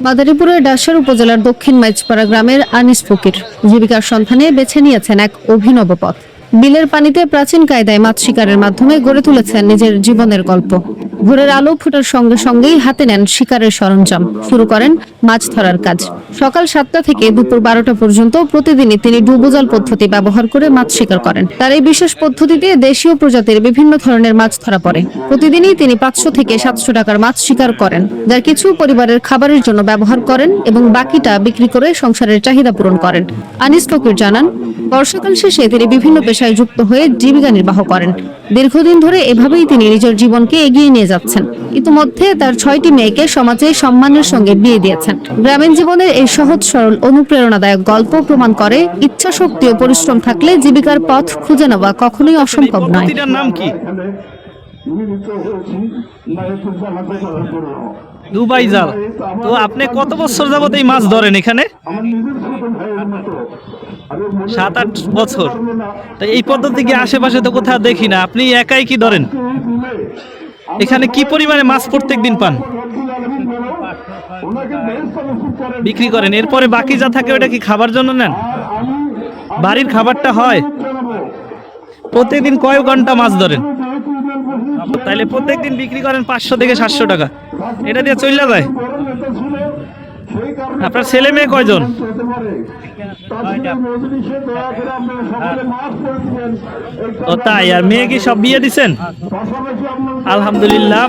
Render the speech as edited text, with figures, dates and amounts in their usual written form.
মাদারীপুরের ডাসার উপজেলার দক্ষিণ মাইজপাড়া গ্রামের আনিস ফকির জীবিকার সন্ধানে বেছে নিয়েছেন এক অভিনব পথ। বিলের পানিতে প্রাচীন কায়দায় মাছ শিকারের মাধ্যমে গড়ে তুলেছেন নিজের জীবনের গল্প। ভোরের আলো ফোটার সঙ্গে সঙ্গেই হাতে নেন শিকারের সরঞ্জাম, শুরু করেন মাছ ধরার কাজ। সকাল 7টা থেকে দুপুর 12টা পর্যন্ত প্রতিদিনই তিনি ডুবোজাল পদ্ধতি ব্যবহার করে মাছ শিকার করেন। তার এই বিশেষ পদ্ধতিতে দেশীয় প্রজাতির বিভিন্ন ধরনের মাছ ধরা পড়ে। প্রতিদিনই তিনি 500 থেকে 700 টাকার মাছ শিকার করেন, যার কিছু পরিবারের খাবারের জন্য ব্যবহার করেন এবং বাকিটা বিক্রি করে সংসারের চাহিদা পূরণ করেন। আনিস ফকির জানান, বর্ষাকাল শেষে তিনি বিভিন্ন পেশায় যুক্ত হয়ে জীবিকা নির্বাহ করেন। দীর্ঘদিন ধরে এভাবেই তিনি নিজের জীবনকে এগিয়ে নিয়ে যাচ্ছেন। ইতিমধ্যে তার 6টি মেয়েকে সমাজে সম্মানের সঙ্গে বিয়ে দিয়েছেন। গ্রামীণ জীবনের এই সহজ সরল অনুপ্রেরণাদায়ক গল্প প্রমাণ করে, ইচ্ছা শক্তি ও পরিশ্রম থাকলে জীবিকার পথ খুঁজে নেওয়া কখনোই অসম্ভব নয়। পদ্ধতিটার নাম কি? দুবাই জাল। তো আপনি কত বছর যাবত এই মাছ ধরেন এখানে? 7-8 বছর। তো এই পদ্ধতি কি আশেপাশে তো কোথাও দেখি না, আপনি একাই কি ধরেন? এখানে কি পরিমাণে মাছ প্রত্যেক দিন পান? বিক্রি করেন, এরপরে বাকি যা থাকে ওটা কি খাবার জন্য নেন? বাড়ির খাবারটা হয়? প্রত্যেকদিন কয় ঘন্টা মাছ ধরেন? তাইলে প্রত্যেকদিন বিক্রি করেন 500 থেকে 700 টাকা, এটা দিয়ে চলে যায়। আপনার ছেলে মেয়ে কয়জন? ও তাই, আর মেয়ে কি সব বিয়ে দিছেন? আলহামদুলিল্লাহ।